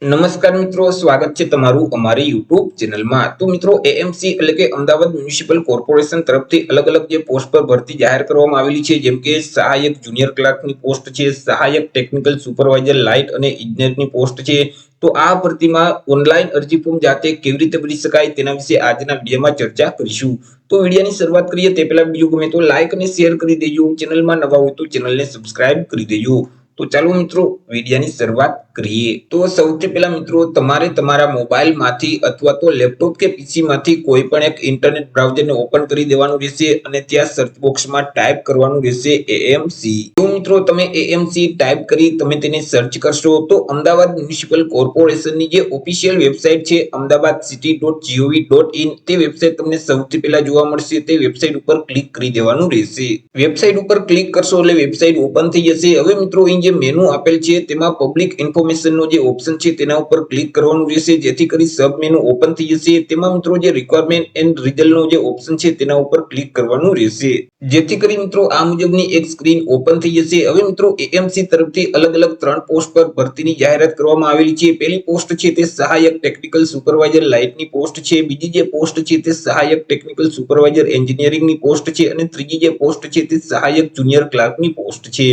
નમસ્કાર મિત્રો, સ્વાગત છે તમારું અમારી યુટ્યુબ ચેનલમાં। તો મિત્રો, એએમસી એટલે કે અમદાવાદ મ્યુનિસિપલ કોર્પોરેશન તરફથી અલગ અલગ જે પોસ્ટ પર ભરતી જાહેર કરવામાં આવેલી છે, જેમ કે સહાયક જુનિયર ક્લાર્કની પોસ્ટ છે, સહાયક ટેકનિકલ સુપરવાઇઝર લાઇટ અને ઇજનેરની પોસ્ટ છે। તો આ ભરતીમાં ઓનલાઈન અરજી ફોર્મ જાતે કેવી રીતે ભરી શકાય તેના વિશે આજના વિડીયોમાં ચર્ચા કરીશું। તો વિડીયોની શરૂઆત કરીએ તે પહેલા વિડીયો ગમે તો લાઇક અને શેર કરી દેજો, ચેનલમાં નવા હોય તો ચેનલને સબસ્ક્રાઇબ કરી દેજો। તો ચાલો મિત્રો, વિડીયોની શરૂઆત કરીએ। તો સૌથી પહેલા મિત્રો, તમારે તમારા મોબાઈલમાંથી અથવા તો લેપટોપ કે પીસી માંથી કોઈ પણ એક ઇન્ટરનેટ બ્રાઉઝરને ઓપન કરી દેવાનું રહેશે અને ત્યાં સર્ચ બોક્સમાં ટાઈપ કરવાનું રહેશે એએમસી। તો મિત્રો, તમે એએમસી ટાઈપ કરી તમે તેને સર્ચ કરશો તો અમદાવાદ મ્યુનિસિપલ કોર્પોરેશનની જે ઓફિશિયલ વેબસાઇટ છે ahmedabadcity.gov.in તે વેબસાઇટ તમને સૌથી પહેલા જોવા મળશે। તે વેબસાઇટ ઉપર ક્લિક કરી દેવાનું રહેશે। વેબસાઇટ ઉપર ક્લિક કરશો એટલે વેબસાઇટ ઓપન થઈ જશે। હવે મિત્રો, અહીં જે મેનુ આપેલ છે તેમાં પબ્લિક ઇન્ફોર્મેશનનો જે ઓપ્શન છે તેના ઉપર ક્લિક કરવાનું રહેશે, જેથી કરી સબ મેનુ ઓપન થઈ જશે। તેમાં મિત્રો જે રિક્વાયરમેન્ટ એન્ડ રિઝલ્ટનો જે ઓપ્શન છે તેના ઉપર ક્લિક કરવાનું રહેશે, જેથી કરી મિત્રો આ મુજબની એક સ્ક્રીન ઓપન થઈ જશે। હવે મિત્રો, એએમસી તરફથી અલગ અલગ 3 પોસ્ટ પર ભરતીની જાહેરાત કરવામાં આવેલી છે। પહેલી પોસ્ટ છે તે સહાયક ટેકનિકલ સુપરવાઇઝર લાઇટની પોસ્ટ છે, બીજી જે પોસ્ટ છે તે સહાયક ટેકનિકલ સુપરવાઇઝર એન્જિનિયરિંગની પોસ્ટ છે અને ત્રીજી જે પોસ્ટ છે તે સહાયક જુનિયર ક્લાર્કની પોસ્ટ છે।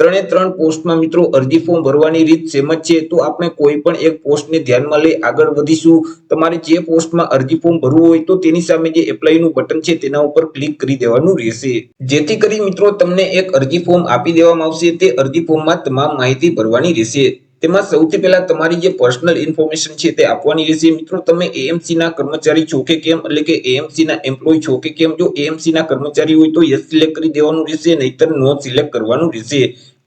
ત્રણે ત્રણ પોસ્ટમાં મિત્રો અરજી ફોર્મ ભરવાની રીત સેમ જ છે। તો આપણે કોઈ પણ એક પોસ્ટને ધ્યાનમાં લઈ આગળ વધીશું। તમારે જે પોસ્ટમાં અરજી ફોર્મ ભરવું હોય તો તેની સામે જે એપ્લાયનું બટન છે તેના ઉપર ક્લિક કરી દેવાનું રહેશે, જેથી કરી મિત્રો તમને એક અરજી ફોર્મ આપી દેવામાં આવશે। તે અરજી ફોર્મમાં તમામ માહિતી ભરવાની રહેશે। તેમાં સૌથી પહેલા તમારી જે પર્સનલ ઇન્ફોર્મેશન છે તે આપવાની રહેશે। મિત્રો, તમે એએમસી ના કર્મચારી છો કે કેમ, એટલે કે એએમસી ના એમ્પ્લોય છો કે કેમ। જો એએમસી ના કર્મચારી હોય તો યસ સિલેક્ટ કરી દેવાનું રહેશે, નહીતર નો સિલેક્ટ કરવાનું રહેશે।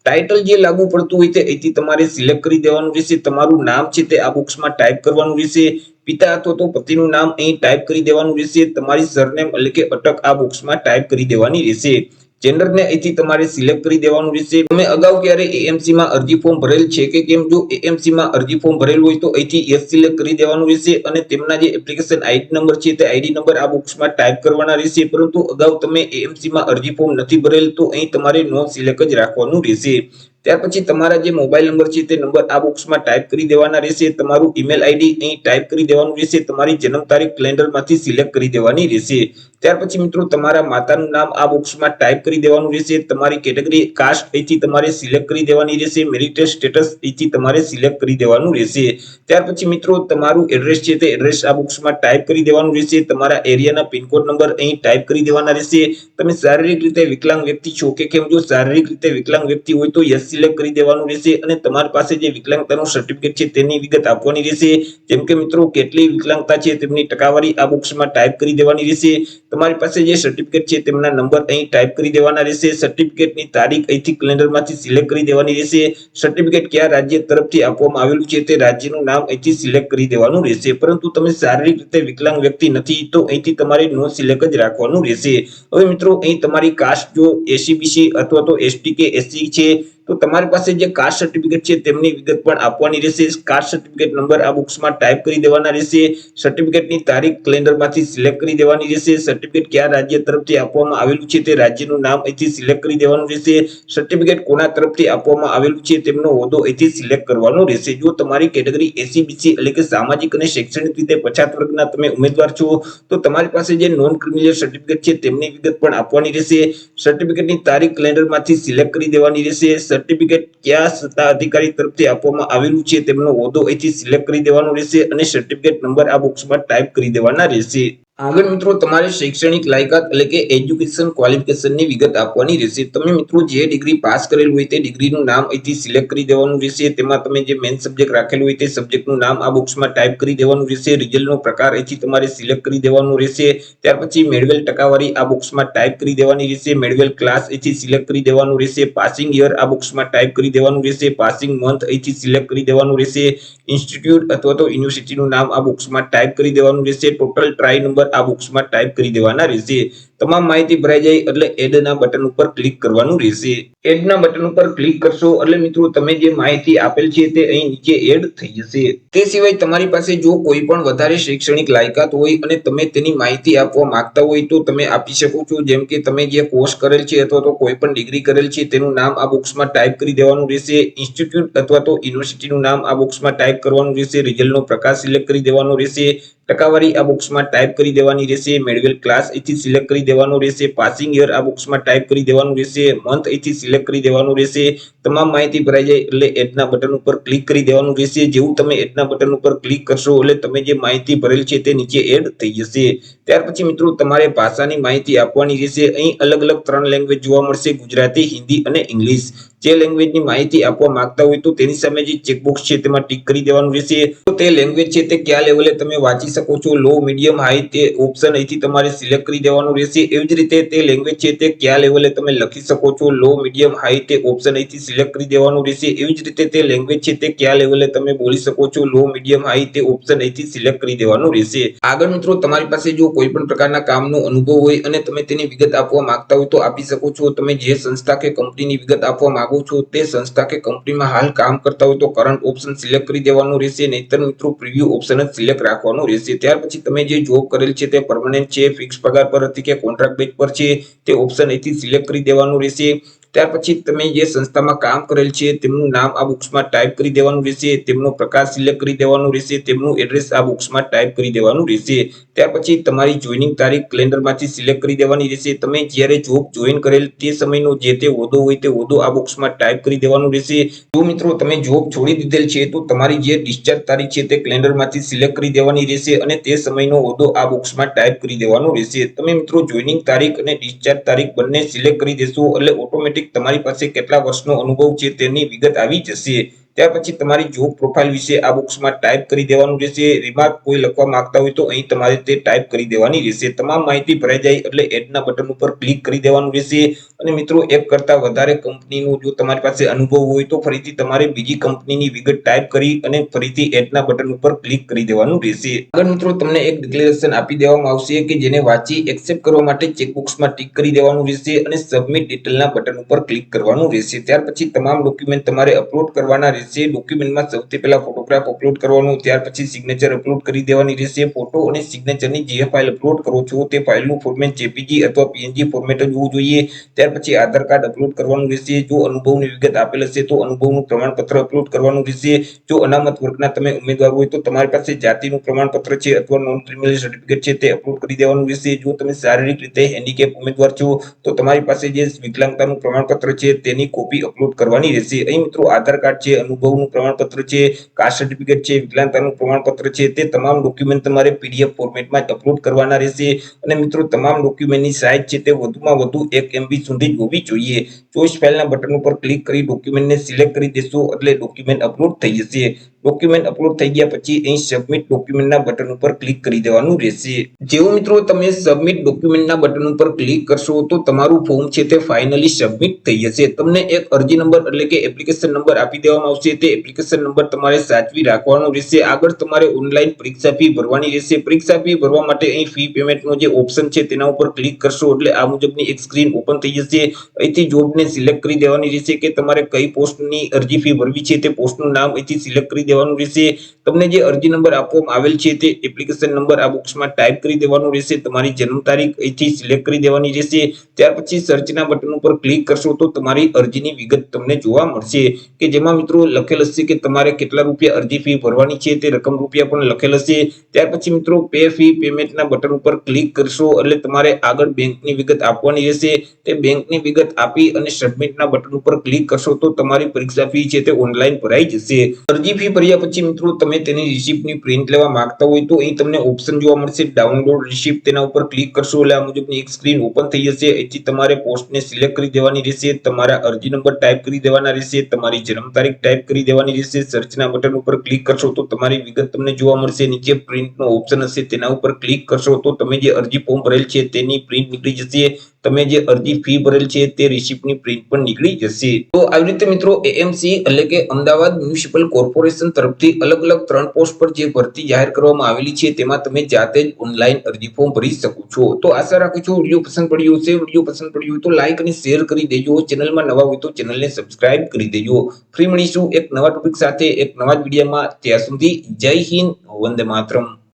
ટાઇટલ જે લાગુ પડતું હોય તે અહીંથી તમારે સિલેક્ટ કરી દેવાનું રહેશે। તમારું નામ છે તે આ બોક્સમાં ટાઈપ કરવાનું રહેશે। પિતા અથવા તો પતિનું નામ અહીં ટાઈપ કરી દેવાનું રહેશે। તમારી સરનેમ એટલે કે અટક આ બોક્સમાં ટાઈપ કરી દેવાની રહેશે। જેન્ડરને અહીંથી તમારે સિલેક્ટ કરી દેવાનું રહેશે। તમે અગાઉ ક્યારે એએમસી માં અરજી ફોર્મ ભરેલ છે કે કેમ, જો એએમસી માં અરજી ફોર્મ ભરેલું હોય તો અહીંથી યસ સિલેક્ટ કરી દેવાનું રહેશે અને તેમના જે એપ્લિકેશન આઈડી નંબર છે તે આઈડી નંબર આ બોક્સમાં ટાઈપ કરવાના રહેશે। પરંતુ અગાઉ તમે એએમસી માં અરજી ફોર્મ નથી ભરેલ તો અહીં તમારે નો સિલેક્ટ જ રાખવાનું રહેશે। ત્યાર પછી તમારા જે મોબાઈલ નંબર છે તે નંબર આ બોક્સમાં ટાઈપ કરી દેવાના રહેશે। તમારું ઈમેલ આઈડી અહીં ટાઈપ કરી દેવાનું રહેશે। તમારી જન્મ તારીખ કેલેન્ડરમાંથી સિલેક્ટ કરી દેવાની રહેશે। ત્યાર પછી મિત્રો તમારા માતાનું નામ આ બોક્સમાં ટાઈપ કરી દેવાનું રહેશે। તમારી કેટેગરી કાસ્ટ અહીંથી તમારે સિલેક્ટ કરી દેવાની રહેશે। મેરિટલ સ્ટેટસ અહીંથી તમારે સિલેક્ટ કરી દેવાનું રહેશે। ત્યાર પછી મિત્રો તમારું એડ્રેસ છે તે એડ્રેસ આ બોક્સમાં ટાઈપ કરી દેવાનું રહેશે। તમારા એરિયાના પિનકોડ નંબર અહીં ટાઈપ કરી દેવાના રહેશે। તમે શારીરિક રીતે વિકલાંગ વ્યક્તિ છો કે કેમ, જો શારીરિક રીતે વિકલાંગ વ્યક્તિ હોય તો યસ સિલેક્ટ કરી દેવાનું રહેશે અને તમારી પાસે જે વિકલાંગતાનું સર્ટિફિકેટ છે તેની વિગત આપવાની રહેશે। જેમ કે મિત્રો કેટલી વિકલાંગતા છે તેમની ટકાવારી આ બોક્સમાં ટાઈપ કરી દેવાની રહેશે। તમારી પાસે જે સર્ટિફિકેટ છે તેમના નંબર અહીં ટાઈપ કરી દેવાના રહેશે। સર્ટિફિકેટની તારીખ અહીંથી કેલેન્ડરમાંથી સિલેક્ટ કરી દેવાની રહેશે। સર્ટિફિકેટ કયા રાજ્ય તરફથી આપવામાં આવેલું છે તે રાજ્યનું નામ અહીંથી સિલેક્ટ કરી દેવાનું રહેશે। પરંતુ તમે શારીરિક રીતે વિકલાંગ વ્યક્તિ નથી તો અહીંથી તમારે નો સિલેક્ટ જ રાખવાનું રહેશે। હવે મિત્રો, અહીં તમારી કાસ્ટ જો એસસીબીસી અથવા તો એસટી કે એસસી છે તો તમારી પાસે જે કાસ્ટ સર્ટિફિકેટ છે તેમની વિગત પણ આપવાની રહેશે। કાસ્ટ સર્ટિફિકેટ નંબર આ બોક્સમાં ટાઈપ કરી દેવાના રહેશે। સર્ટિફિકેટની તારીખ કેલેન્ડરમાંથી સિલેક્ટ કરી દેવાની રહેશે। સર્ટિફિકેટ કયા રાજ્ય તરફથી આપવામાં આવેલું છે તે રાજ્યનું નામ અહીંથી સિલેક્ટ કરી દેવાનું રહેશે। સર્ટિફિકેટ કોના તરફથી આપવામાં આવેલું છે તેમનો હોદ્દો અહીંથી સિલેક્ટ કરવાનો રહેશે। જો તમારી કેટેગરી એસસીબીસી એટલે કે સામાજિક અને શૈક્ષણિક રીતે પછાત વર્ગના તમે ઉમેદવાર છો તો તમારી પાસે જે નોન ક્રિમિનલ સર્ટિફિકેટ છે તેમની વિગત પણ આપવાની રહેશે। સર્ટિફિકેટની તારીખ કેલેન્ડરમાંથી સિલેક્ટ કરી દેવાની રહેશે। સર્ટિફિકેટ કયા સત્તા અધિકારી તરફથી આપવામાં આવેલું છે તેમનો હોદ્દો અહીંથી સિલેક્ટ કરી દેવાનો રહેશે અને સર્ટિફિકેટ નંબર આ બોક્સમાં ટાઈપ કરી દેવાના રહેશે। આગળ મિત્રો તમારે શૈક્ષણિક લાયકાત એટલે કે એજ્યુકેશન ક્વોલિફિકેશનની વિગત આપવાની રહેશે। તમે મિત્રો જે ડિગ્રી પાસ કરેલ હોય તે ડિગ્રીનું નામ અહીંથી સિલેક્ટ કરી દેવાનું રહેશે। તેમાં તમે જે મેઇન સબ્જેક્ટ રાખેલું હોય તે સબ્જેક્ટનું નામ આ બોક્સમાં ટાઈપ કરી દેવાનું રહેશે। રિઝલ્ટનો પ્રકાર અહીંથી તમારે સિલેક્ટ કરી દેવાનું રહેશે। ત્યાર પછી મેળવેલ ટકાવારી આ બોક્સમાં ટાઈપ કરી દેવાની રહેશે। મેળવેલ ક્લાસ અહીંથી સિલેક્ટ કરી દેવાનું રહેશે। પાસિંગ યર આ બોક્સમાં ટાઈપ કરી દેવાનું રહેશે। પાસિંગ મંથ અહીંથી સિલેક્ટ કરી દેવાનું રહેશે। ઇન્સ્ટિટ્યૂટ અથવા તો યુનિવર્સિટીનું નામ આ બોક્સમાં ટાઈપ કરી દેવાનું રહેશે। ટોટલ ટ્રાય નંબર આ બોક્સમાં ટાઈપ કરી દેવાના રહેશે। તમામ માહિતી ભરાઈ જાય એટલે એડના બટન ઉપર ક્લિક કરવાનું રહેશે. એડના બટન ઉપર ક્લિક કરશો એટલે મિત્રો તમે જે માહિતી આપેલ છે તે અહીં નીચે એડ થઈ જશે. તે સિવાય તમારી પાસે જો કોઈ પણ વધારે શૈક્ષણિક લાયકાત હોય અને તમે તેની માહિતી આપવા માંગતા હોય તો તમે આપી શકો છો. જેમ કે તમે જે કોર્સ કરેલ છે અથવા તો કોઈ પણ ડિગ્રી કરેલ છે તેનું નામ આ બોક્સમાં ટાઈપ કરી દેવાનું રહેશે. ઇન્સ્ટિટ્યૂટ અથવા તો યુનિવર્સિટીનું નામ આ બોક્સમાં ટાઈપ કરવાનું રહેશે. રિઝલ્ટનો પ્રકાર સિલેક્ટ કરી દેવાનો રહેશે. ટકાવારી આ બોક્સમાં ટાઈપ કરી દેવાની રહેશે. મેળવેલ ક્લાસ અહીંથી સિલેક્ટ કરી દેવાનો રહેશે. પાસિંગ યર આ બોક્સમાં ટાઈપ કરી દેવાનું રહેશે. મંથ અહીંથી સિલેક્ટ કરી દેવાનું રહેશે. તમામ માહિતી ભરાઈ જાય એટલે એડના બટન ઉપર ક્લિક કરી દેવાનું રહેશે. જેવું તમે એડના બટન ઉપર ક્લિક કરશો એટલે તમે જે માહિતી ભરેલ છે તે નીચે એડ થઈ જશે. ત્યાર પછી મિત્રો તમારે ભાષાની માહિતી આપવાની રહેશે. અહીં અલગ અલગ 3 લેંગ્વેજ જોવા મળશે: ગુજરાતી, હિન્દી અને ઇંગ્લિશ. જે લેંગ્વેજની માહિતી આપવા માંગતા હોય તો તેની સામે જે ચેકબોક્સ છે તેમાં ટિક કરી દેવાનું રહેશે. તો તે લેંગ્વેજ છે તે કયા લેવલે તમે વાંચી શકો છો, લો, મીડિયમ, હાઈ, તે ઓપ્શન અહીંથી તમારે સિલેક્ટ કરી દેવાનું રહેશે. એવી જ રીતે તે લેંગ્વેજ છે તે કયા લેવલે તમે લખી શકો છો, લો, મીડિયમ, હાઈ, તે ઓપ્શન અહીંથી સિલેક્ટ કરી દેવાનું રહેશે. એવી જ રીતે તે લેંગ્વેજ છે તે કયા લેવલે તમે બોલી શકો છો, લો, મીડિયમ, હાઈ, તે ઓપ્શન અહીંથી સિલેક્ટ કરી દેવાનું રહેશે. આગળ મિત્રો તમારી પાસે જો કોઈ પણ પ્રકારના કામનો અનુભવ હોય અને તમે તેની વિગત આપવા માંગતા હોય તો આપી શકો છો. તમે જે સંસ્થા કે કંપનીની વિગત આપવા માંગો છો તે સંસ્થા કે કંપનીમાં હાલ કામ કરતા હોય તો કરંટ ઓપ્શન સિલેક્ટ કરી દેવાનું રહેશે. નહીતર મિત્રો પ્રિવ્યુ ઓપ્શન જ સિલેક્ટ રાખવાનું રહેશે. ત્યાર પછી તમે જે જોબ કરેલ છે તે પરમનન્ટ છે, ફિક્સ પગાર પર હતી કે કોન્ટ્રાક્ટ બેઝ પર છે તે ઓપ્શન અહીંથી સિલેક્ટ કરી દેવાનું રહેશે. ત્યાર પછી તમે જે સંસ્થામાં કામ કરેલ છે તેમનું નામ આ બોક્સમાં ટાઈપ કરી દેવાનું રહેશે. તેમનો પ્રકાર સિલેક્ટ કરી દેવાનું રહેશે. તેમનું એડ્રેસ આ બોક્સમાં ટાઈપ કરી દેવાનું રહેશે. ત્યાર પછી તમારી જોઈનિંગ તારીખ કેલેન્ડરમાંથી સિલેક્ટ કરી દેવાની રહેશે. તમે જ્યારે જોબ જોઈન કરેલ તે સમયનો જે તે હોદ્દો હોય તે હોદ્દો આ બોક્સમાં ટાઈપ કરી દેવાનું રહેશે. જો મિત્રો તમે જોબ છોડી દીધેલ છે તો તમારી જે ડિસ્ચાર્જ તારીખ છે તે કેલેન્ડરમાંથી સિલેક્ટ કરી દેવાની રહેશે અને તે સમયનો હોદ્દો આ બોક્સમાં ટાઈપ કરી દેવાનો રહેશે. તમે મિત્રો જોઈનિંગ તારીખ અને ડિસ્ચાર્જ તારીખ બંને સિલેક્ટ કરી દેશો એટલે ઓટોમેટિક તમારી પાસે કેટલા વર્ષનો અનુભવ છે તેની વિગત આવી જશે. ત્યાર પછી તમારી જોબ પ્રોફાઇલ વિશે આ બોક્સમાં ટાઈપ કરી દેવાનું રહેશે. રિમાર્ક કોઈ લખવા માંગતા હોય તો અહીં તમારે તે ટાઈપ કરી દેવાની રહેશે. તમામ માહિતી ભરાઈ જાય એટલે એડના બટન ઉપર ક્લિક કરી દેવાનું રહેશે. અને મિત્રો એક કરતા વધારે કંપનીનો જો તમારી પાસે અનુભવ હોય તો ફરીથી તમારે બીજી કંપનીની વિગત ટાઈપ કરી અને ફરીથી એડના બટન ઉપર ક્લિક કરી દેવાનું રહેશે. આગળ મિત્રો તમને એક ડિક્લેરેશન આપી દેવામાં આવશે કે જેને વાંચી એક્સેપ્ટ કરવા માટે ચેકબોક્સમાં ટિક કરી દેવાનું રહેશે અને સબમિટ ડિટેલના બટન ઉપર ક્લિક કરવાનું રહેશે. ત્યાર પછી તમામ ડોક્યુમેન્ટ તમારે અપલોડ કરવાના રહેશે. ડોક્યુમેન્ટમાં સૌથી પહેલા ફોટોગ્રાફ અપલોડ કરવાનો, ત્યાર પછી સિગ્નેચર અપલોડ કરી દેવાની રહેશે. ફોટો અને સિગ્નેચરની જે ફાઇલ અપલોડ કરો છો તે ફાઇલનું ફોર્મેટ જેપીજી અથવા પીએનજી ફોર્મેટ જ હોવું જોઈએ. ત્યાર પછી આધાર કાર્ડ અપલોડ કરવાનું રહેશે. જો અનુભવની વિગત આપેલ હશે તો અનુભવનું પ્રમાણપત્ર અપલોડ કરવાનું રહેશે. જો અનામત વર્ગના તમે ઉમેદવાર હોય તો તમારી પાસે જાતિનું પ્રમાણપત્ર છે અથવા નોન ક્રિમિનલ સર્ટિફિકેટ છે તે અપલોડ કરી દેવાનું રહેશે. જો તમે શારીરિક રીતે હેન્ડીકેપ ઉમેદવાર છો તો તમારી પાસે જે વિકલાંગતાનું પ્રમાણપત્ર છે તેની કોપી અપલોડ કરવાની રહેશે. અહીં મિત્રો આધાર કાર્ડ છે, અનુભવનું પ્રમાણપત્ર છે, કાસ્ટ સર્ટિફિકેટ છે, વિકલાંગતાનું પ્રમાણપત્ર છે, તે તમામ ડોક્યુમેન્ટ તમારે પીડીએફ ફોર્મેટમાં અપલોડ કરવાના રહેશે. અને મિત્રો તમામ ડોક્યુમેન્ટની સાઇઝ છે તે વધુમાં વધુ 1 MB સુધી જ હોવી જોઈએ. ચોઈસ ફાઇલના બટન ઉપર ક્લિક કરી ડોક્યુમેન્ટને સિલેક્ટ કરી દેશો એટલે ડોક્યુમેન્ટ અપલોડ થઈ જશે. ડોક્યુમેન્ટ અપલોડ થઈ ગયા પછી અહીં સબમિટ ડોક્યુમેન્ટના બટન ઉપર ક્લિક કરી દેવાનું રહેશે. જેવું મિત્રો તમે સબમિટ ડોક્યુમેન્ટના બટન ઉપર ક્લિક કરશો તો તમારું ફોર્મ છે તે ફાઇનલી સબમિટ થઈ જશે. તમને એક અરજી નંબર એટલે કે એપ્લિકેશન નંબર આપી દેવામાં આવશે. તે એપ્લિકેશન નંબર તમારે સાચવી રાખવાનો રહેશે. આગળ તમારે ઓનલાઈન પરીક્ષા ફી ભરવાની રહેશે. પરીક્ષા ફી ભરવા માટે અહીં ફી પેમેન્ટનો જે ઓપ્શન છે તેના ઉપર ક્લિક કરશો એટલે આ મુજબની એક સ્ક્રીન ઓપન થઈ જશે. અહીંથી જોબને સિલેક્ટ કરી દેવાની રહેશે કે તમારે કઈ પોસ્ટની અરજી ફી ભરવી છે. તે પોસ્ટનું નામ અહીંથી સિલેક્ટ કરી દેવાનું રહેશે. તમને જે અરજી નંબર આપવામાં આવેલ છે તે એપ્લિકેશન નંબર આ બોક્સમાં ટાઈપ કરી દેવાનો રહેશે. તમારી જન્મ તારીખ અહીંથી સિલેક્ટ કરી દેવાની રહેશે. ત્યાર પછી સર્ચના બટન ઉપર ક્લિક કરશો તો તમારી અરજીની વિગત તમને જોવા મળશે કે જેમાં મિત્રો લખેલ હશે કે તમારે કેટલા રૂપિયા અરજી ફી ભરવાની છે. તે રકમ રૂપિયા પણ લખેલ હશે. ત્યાર પછી મિત્રો પે ફી પેમેન્ટના બટન ઉપર ક્લિક કરશો એટલે તમારે આગળ બેંકની વિગત આપવાની રહેશે. તે બેંકની વિગત આપી અને સબમિટના બટન ઉપર ક્લિક કરશો તો તમારી પરીક્ષા ફી છે તે ઓનલાઈન ભરાઈ જશે. અરજી ફી ભર્યા પછી મિત્રો તમે તેની રિસિપ્ટની પ્રિન્ટ લેવા માંગતા હોય તો અહીં તમને ઓપ્શન જોવા મળશે ડાઉનલોડ રિસિપ્ટ. તેના ઉપર ક્લિક કરશો એટલે આ મુજબની એક સ્ક્રીન ઓપન થઈ જશે. અહીંથી તમારે પોસ્ટને સિલેક્ટ કરી દેવાની રહેશે. તમારા અરજી નંબર ટાઈપ કરી દેવાના રહેશે. તમારી જન્મ તારીખ ટાઈપ કરી દેવાની રહેશે. સર્ચના બટન ઉપર ક્લિક કરશો તો તમારી વિગત તમને જોવા મળશે. નીચે પ્રિન્ટનો ઓપ્શન હશે તેના ઉપર ક્લિક કરશો તો તમે જે અરજી ફોર્મ ભરેલ છે તેની પ્રિન્ટ નીકળી જશે. તમે જે અરજી ફી ભરેલ છે તે રિસિપ્ટની પ્રિન્ટ પણ નીકળી જશે. તો આવી રીતે મિત્રો એએમસી એટલે કે અમદાવાદ મ્યુનિસિપલ કોર્પોરેશન તરફથી અલગ અલગ 3 પોસ્ટ પર જે ભરતી જાહેર કરવામાં આવેલી છે તેમાં તમે જાતે જ ઓનલાઈન અરજી ફોર્મ ભરી શકો છો. તો આશા રાખું છું વિડીયો પસંદ પડ્યો હશે. વિડીયો પસંદ પડ્યો હોય તો લાઈક અને શેર કરી દેજો. ચેનલમાં નવા હોય તો ચેનલને સબસ્ક્રાઇબ કરી દેજો. ફરી મળીશું એક નવા ટોપિક સાથે એક નવા જ વિડીયોમાં. ત્યાં સુધી જય હિન્દ, વંદે માતરમ.